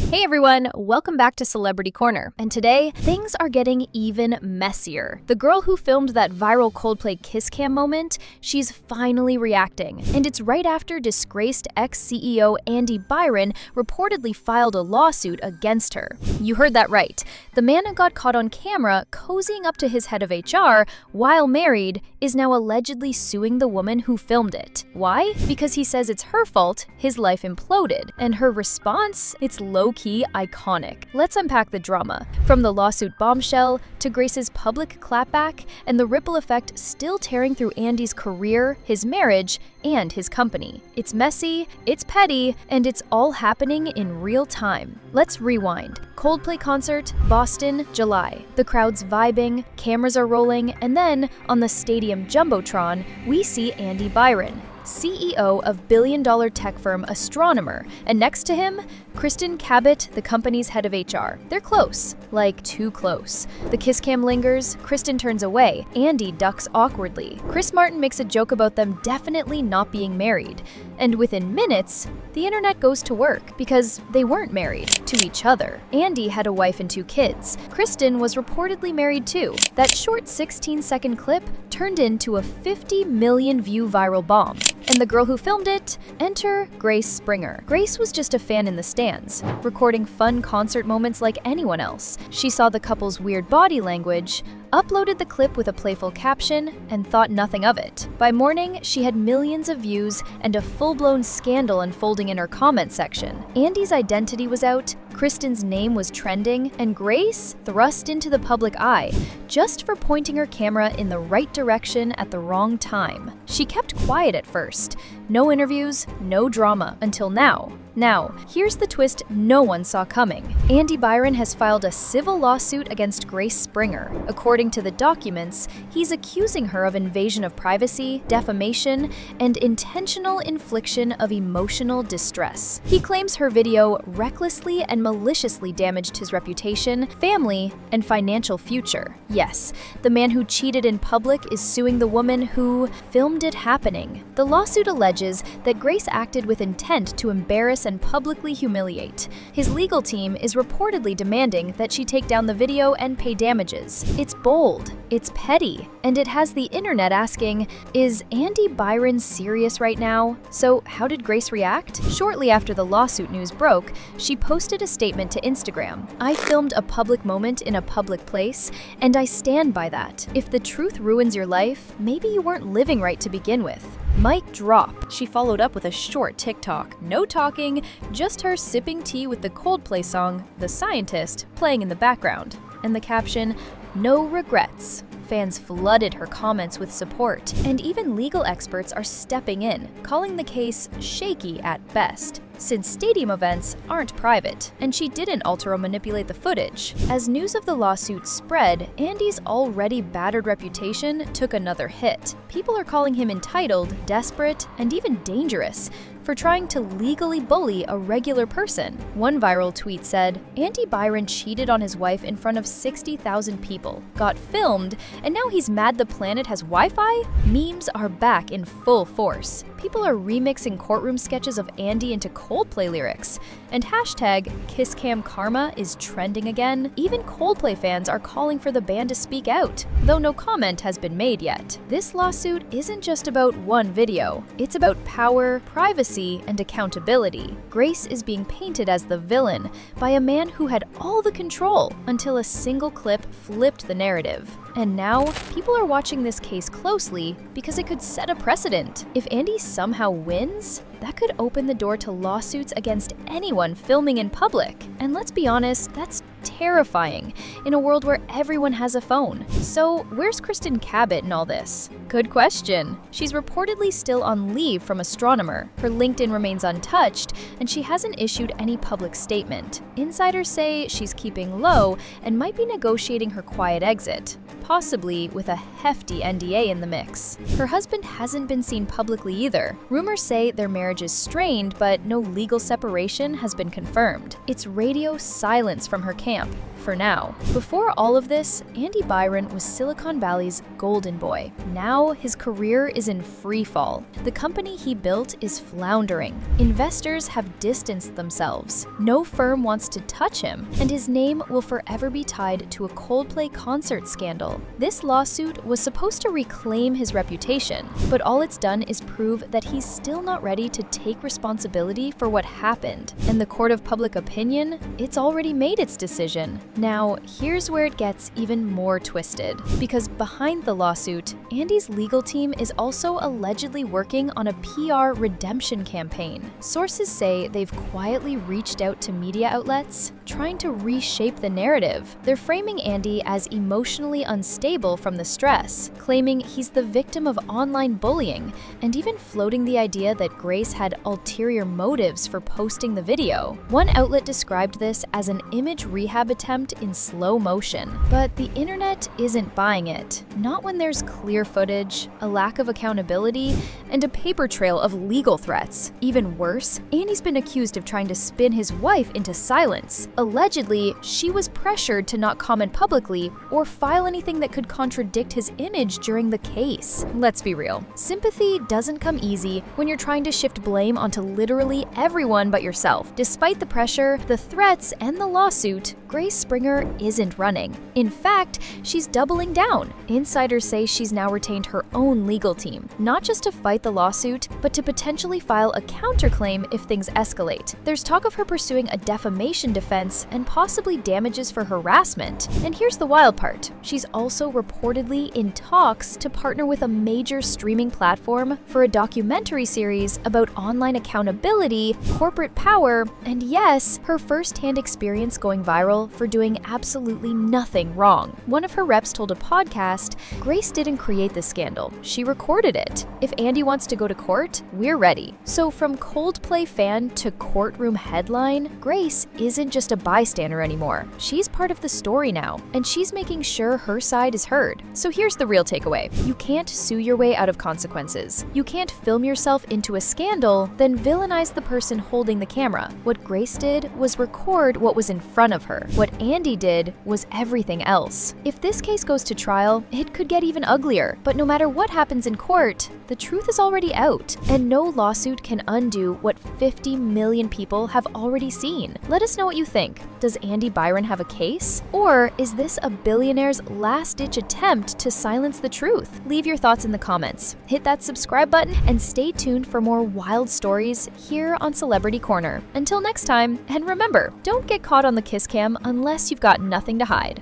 Hey everyone, welcome back to Celebrity Corner. And today, things are getting even messier. The girl who filmed that viral Coldplay Kiss Cam moment, she's finally reacting. And it's right after disgraced ex-CEO Andy Byron reportedly filed a lawsuit against her. You heard that right. The man who got caught on camera cozying up to his head of HR while married is now allegedly suing the woman who filmed it. Why? Because he says it's her fault his life imploded. And her response? It's low-key iconic. Let's unpack the drama. From the lawsuit bombshell to Grace's public clapback and the ripple effect still tearing through Andy's career, his marriage, and his company. It's messy, it's petty, and it's all happening in real time. Let's rewind. Coldplay concert, Boston, July. The crowd's vibing, cameras are rolling, and then, on the stadium jumbotron, we see Andy Byron, CEO of billion-dollar tech firm Astronomer, and next to him, Kristen Kitt, the company's head of HR. They're close, like too close. The kiss cam lingers, Kristen turns away, Andy ducks awkwardly. Chris Martin makes a joke about them definitely not being married. And within minutes, the internet goes to work because they weren't married to each other. Andy had a wife and 2 kids. Kristen was reportedly married too. That short 16-second clip turned into a 50 million view viral bomb. And the girl who filmed it? Enter Grace Springer. Grace was just a fan in the stands, recording fun concert moments like anyone else. She saw the couple's weird body language, uploaded the clip with a playful caption, and thought nothing of it. By morning, she had millions of views and a full-blown scandal unfolding in her comment section. Andy's identity was out, Kristen's name was trending, and Grace thrust into the public eye just for pointing her camera in the right direction at the wrong time. She kept quiet at first. No interviews, no drama, until now. Now, here's the twist no one saw coming. Andy Byron has filed a civil lawsuit against Grace Springer. According to the documents, he's accusing her of invasion of privacy, defamation, and intentional infliction of emotional distress. He claims her video recklessly and maliciously damaged his reputation, family, and financial future. Yes, the man who cheated in public is suing the woman who filmed it happening. The lawsuit alleges that Grace acted with intent to embarrass and publicly humiliate. His legal team is reportedly demanding that she take down the video and pay damages. It's bold, it's petty, and it has the internet asking, is Andy Byron serious right now? So how did Grace react? Shortly after the lawsuit news broke, she posted a statement to Instagram. I filmed a public moment in a public place, and I stand by that. If the truth ruins your life, maybe you weren't living right to begin with. Mic drop. She followed up with a short TikTok. No talking, just her sipping tea with the Coldplay song, The Scientist, playing in the background. And the caption, no regrets. Fans flooded her comments with support, and even legal experts are stepping in, calling the case shaky at best, since stadium events aren't private, and she didn't alter or manipulate the footage. As news of the lawsuit spread, Andy's already battered reputation took another hit. People are calling him entitled, desperate, and even dangerous for trying to legally bully a regular person. One viral tweet said, Andy Byron cheated on his wife in front of 60,000 people, got filmed, and now he's mad the planet has Wi-Fi? Memes are back in full force. People are remixing courtroom sketches of Andy into Coldplay lyrics, and hashtag KissCamKarma is trending again. Even Coldplay fans are calling for the band to speak out, though no comment has been made yet. This lawsuit isn't just about one video. It's about power, privacy, and accountability. Grace is being painted as the villain by a man who had all the control until a single clip flipped the narrative. And now, people are watching this case closely because it could set a precedent. If Andy somehow wins, that could open the door to lawsuits against anyone filming in public. And let's be honest, that's terrifying in a world where everyone has a phone. So where's Kristen Kitt in all this? Good question. She's reportedly still on leave from Astronomer. Her LinkedIn remains untouched, and she hasn't issued any public statement. Insiders say she's keeping low and might be negotiating her quiet exit, possibly with a hefty NDA in the mix. Her husband hasn't been seen publicly either. Rumors say their marriage is strained, but no legal separation has been confirmed. It's radio silence from her camp. for now. Before all of this, Andy Byron was Silicon Valley's golden boy. Now his career is in free fall. The company he built is floundering. Investors have distanced themselves. No firm wants to touch him, and his name will forever be tied to a Coldplay concert scandal. This lawsuit was supposed to reclaim his reputation, but all it's done is prove that he's still not ready to take responsibility for what happened. And the court of public opinion, it's already made its decision. Now, here's where it gets even more twisted. Because behind the lawsuit, Andy's legal team is also allegedly working on a PR redemption campaign. Sources say they've quietly reached out to media outlets, trying to reshape the narrative. They're framing Andy as emotionally unstable from the stress, claiming he's the victim of online bullying, and even floating the idea that Grace had ulterior motives for posting the video. One outlet described this as an image rehab attempt in slow motion. But the internet isn't buying it. Not when there's clear footage, a lack of accountability, and a paper trail of legal threats. Even worse, Andy's been accused of trying to spin his wife into silence. Allegedly, she was pressured to not comment publicly or file anything that could contradict his image during the case. Let's be real. Sympathy doesn't come easy when you're trying to shift blame onto literally everyone but yourself. Despite the pressure, the threats, and the lawsuit, Grace Springer isn't running. In fact, she's doubling down. Insiders say she's now retained her own legal team, not just to fight the lawsuit, but to potentially file a counterclaim if things escalate. There's talk of her pursuing a defamation defense and possibly damages for harassment. And here's the wild part. She's also reportedly in talks to partner with a major streaming platform for a documentary series about online accountability, corporate power, and yes, her first-hand experience going viral for doing absolutely nothing wrong. One of her reps told a podcast, Grace didn't create the scandal, she recorded it. If Andy wants to go to court, we're ready. So from Coldplay fan to courtroom headline, Grace isn't just a bystander anymore. She's part of the story now, and she's making sure her side is heard. So here's the real takeaway. You can't sue your way out of consequences. You can't film yourself into a scandal, then villainize the person holding the camera. What Grace did was record what was in front of her. What Andy did was everything else. If this case goes to trial, it could get even uglier. But no matter what happens in court, the truth is already out, and no lawsuit can undo what 50 million people have already seen. Let us know what you think. Does Andy Byron have a case? Or is this a billionaire's last-ditch attempt to silence the truth? Leave your thoughts in the comments. Hit that subscribe button and stay tuned for more wild stories here on Celebrity Corner. Until next time, and remember, don't get caught on the Kiss Cam unless you've got nothing to hide.